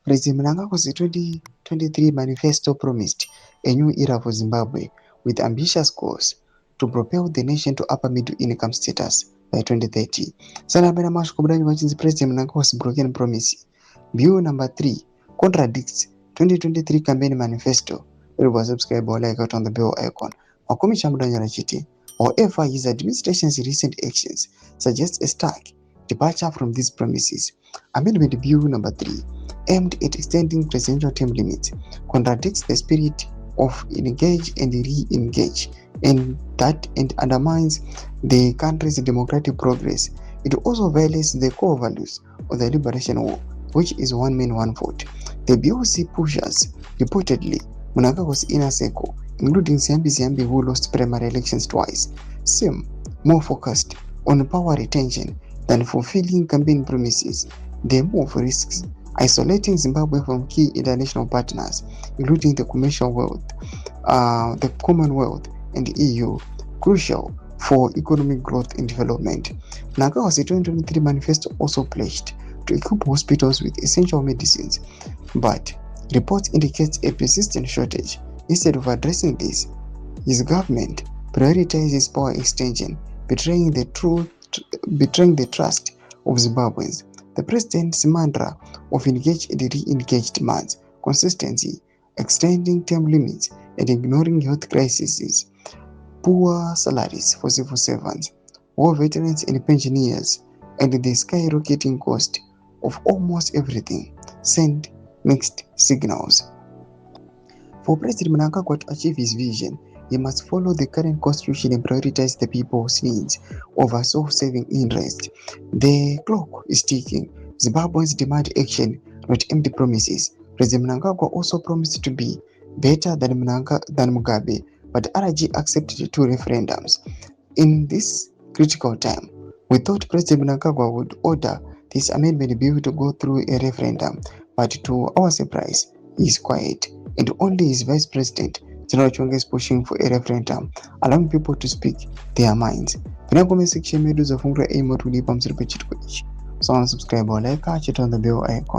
President Mnangagwa's 2023 manifesto promised a new era for Zimbabwe with ambitious goals to propel the nation to upper middle income status by 2030. Sanabena Mashkobran mentions President Mnangagwa's broken promise. View number 3 contradicts 2023 campaign manifesto. It was subscribed or like out on the bell icon. Wakumi Chamudanya Chiti. However, his administration's recent actions suggest a stark departure from these promises. Amendment View number 3, aimed at extending presidential term limits, contradicts the spirit of engage and re-engage, and undermines the country's democratic progress. It also violates the core values of the Liberation War, which is one man, one vote. The BOC pushes, reportedly, Mnangagwa's inner circle, including Siambi who lost primary elections twice, seem more focused on power retention than fulfilling campaign promises. The move risks isolating Zimbabwe from key international partners, including the commercial world, the Commonwealth, and the EU, crucial for economic growth and development. Mnangagwa's 2023 manifesto also pledged to equip hospitals with essential medicines, but reports indicate a persistent shortage. Instead of addressing this, his government prioritizes power extension, betraying the trust of Zimbabweans. The president's mantra of engage and re-engage demands consistency, extending term limits, and ignoring health crises, poor salaries for civil servants, war veterans and pensioners, and the skyrocketing cost of almost everything send mixed signals. For President Mnangagwa to achieve his vision, he must follow the current constitution and prioritize the people's needs over self-serving interest. The clock is ticking. Zimbabweans demand action, not empty promises. President Mnangagwa also promised to be better than Mugabe, but RG accepted 2 referendums. In this critical time, we thought President Mnangagwa would order this amendment bill to go through a referendum, but to our surprise, he is quiet, and only his vice president, General Chonge, is pushing for a referendum, allowing people to speak their minds. In the comment section, meduza fungura emo tulipa msiripe chitu kwa ichi. So subscribe or like, catch it on the bell icon.